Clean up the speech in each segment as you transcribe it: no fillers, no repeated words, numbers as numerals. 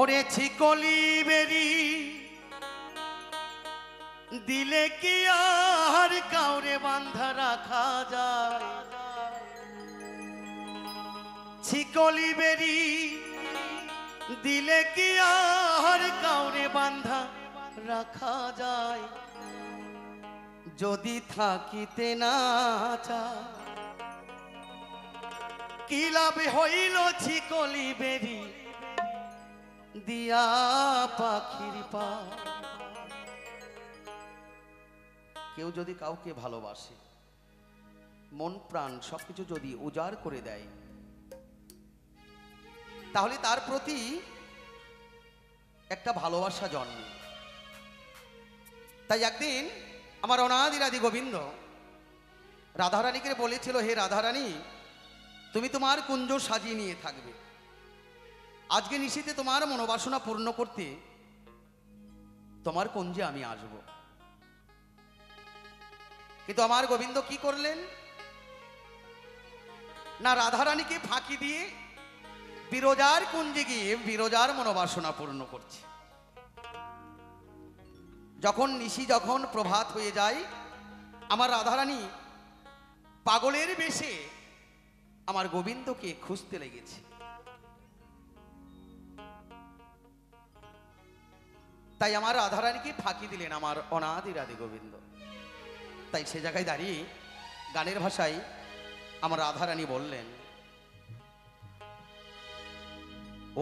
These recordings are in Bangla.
ওরে ছিকলি বেরি দিলে কি আর কাউরে বাঁধা রাখা যায়? ছিকলি বেরি দিলে কি আর কাউরে বাঁধা রাখা যায়? যদি থাকিতে না চায় কি লাভ হইল ছিকলি বেরি দিয়া পাখির পা। কেউ যদি কাউকে ভালোবাসে, মন প্রাণ সবকিছু যদি উজাড় করে দেয়, তাহলে তার প্রতি একটা ভালোবাসা জন্মে। তাই একদিন আমার অনাদিরাদি গোবিন্দ রাধারানীকে বলেছিল, হে রাধারানী, তুমি তোমার কুঞ্জ সাজিয়ে নিয়ে থাকবে, আজকে নিশীথে তোমার মনোবাসনা পূর্ণ করতে তোমার কুঞ্জে আমি আসব। কিন্তু আমার গোবিন্দ কি করলেন না, রাধারানীকে ফাঁকি দিয়ে বিরজার কুঞ্জে গিয়ে বিরজার মনোবাসনা পূর্ণ করছে। যখন নিশি, যখন প্রভাত হয়ে যায়, আমার রাধারানী পাগলের বেশে আমার গোবিন্দকে খুঁজতে লেগেছে। তাই আমার রাধারানীকে ফাঁকি দিলেন আমার অনাদিরাদি গোবিন্দ। তাই সে জায়গায় দাঁড়িয়ে গানের ভাষায় আমার রাধারানী বললেন,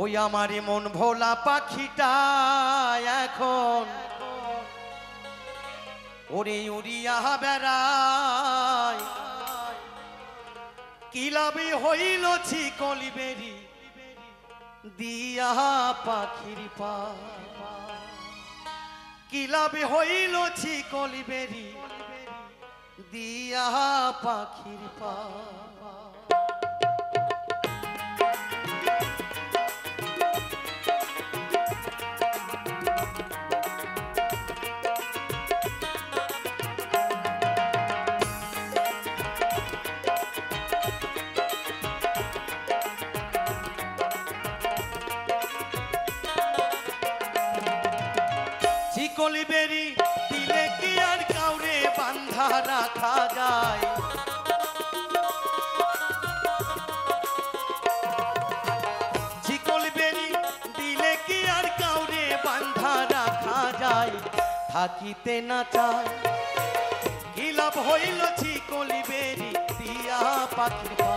ওই আমারে মন ভোলা পাখিটা এখন ওরে উড়িয়া বেড়ায়, কি লাভে হইল ছিকলি বেরি দিয়া পাখির পা। কি লাভে হইল ছিকলি বেরি দিয়া পাখির পা। ছিকলি বেরি দিলে কি আর কাউরে বাঁধা রাখা যায়? ছিকলি বেরি দিলে কি আর কাউরে বাঁধা রাখা যায়? থাকিতে না চায় কি লাভ হইল ছিকলি বেরি দিয়া পাখির পা।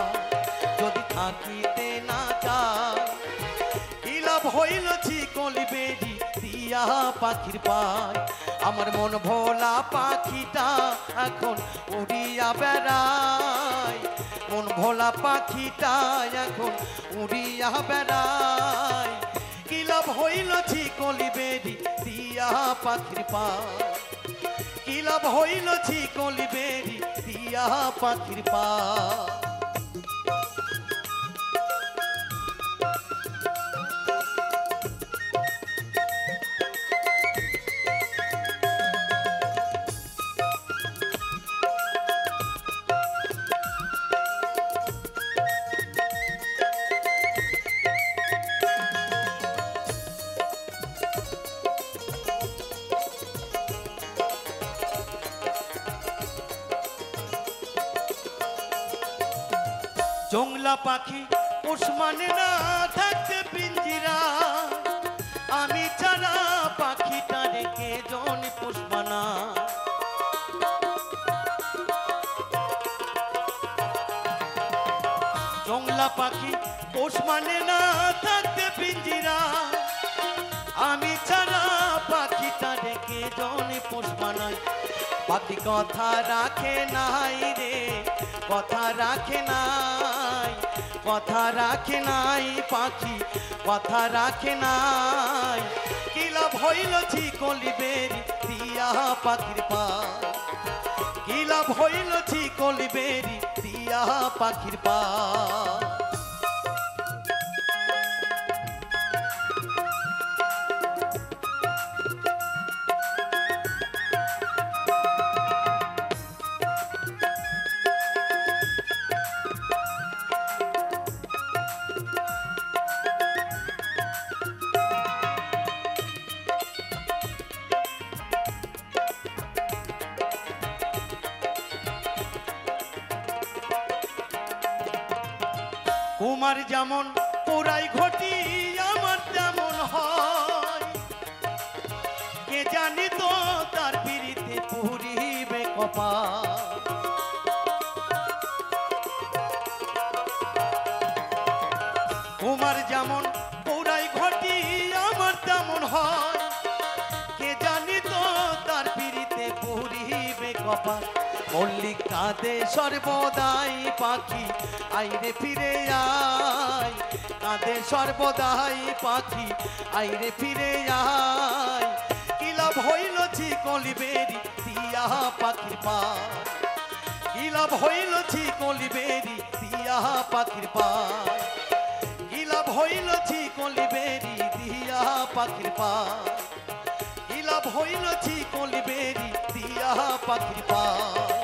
যদি থাকিতে না চায় কি লাভ হইল ছিকলি বেরি দিয়া পাখির পায়। আমার মন ভোলা পাখিটা এখন উড়িয়া বেড়ায়, মন ভোলা পাখিটা এখন উড়িয়া বেড়ায়। কি লাভ হইল ছিকলি বেরি দিয়া পাখির পায়? কি লাভ হইল ছিকলি বেরি দিয়া পাখির পায়? জংলা পাখি পোষ মানে না থাকতে পিঞ্জিরা, আমি ছাড়া পাখিটা রেখে জন পোষ মানা। জংলা পাখি পোষ মানে না থাকতে পিঞ্জিরা, আমি ছাড়া পাখিটা রেখে জন পোষ মানায়। পাখি কথা রাখে নাই রে, কথা রাখে নাই, কথা রাখে নাই পাখি, কথা রাখে নাই। কি লাভ হইল ছিকলি বেরি দিয়া পাখির পা? কি লাভ হইল ছিকলি বেরি দিয়া পাখির পা? তোমার যেমন পোড়াই ঘটি আমার তেমন হয়, কে জানি তো তার পিড়িতে পুরিবে কপাল। তোমার যেমন পোড়াই ঘটি আমার তেমন হয়, কে জানি তো তার পিড়িতে পুরিবে কপাল। মল্লিক কাঁদে সর্বদাই পাখি আইরে ফিরে আয়, কাঁদে সর্বদাই পাখি আইরে ফিরে আয়। কি লাভ হইল কলিবেরি দিয়া পাখির পায়, কি লাভ হইল কলিবেরি দিয়া পাখির পায়, কি লাভ হইল কলিবেরি দিয়া পাখির পায়, কি লাভ হইল কলিবেরি দিয়া পাখির পায়,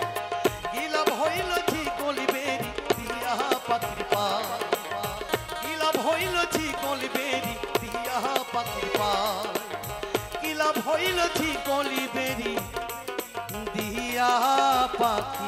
কি লাভ হইল কলিবেরি দিয়া পাখির পায়, কি লাভ হইল কলিবেরি দিয়া পাখির পায়, কি লাভ হইল কলিবেরি দিয়া পাখির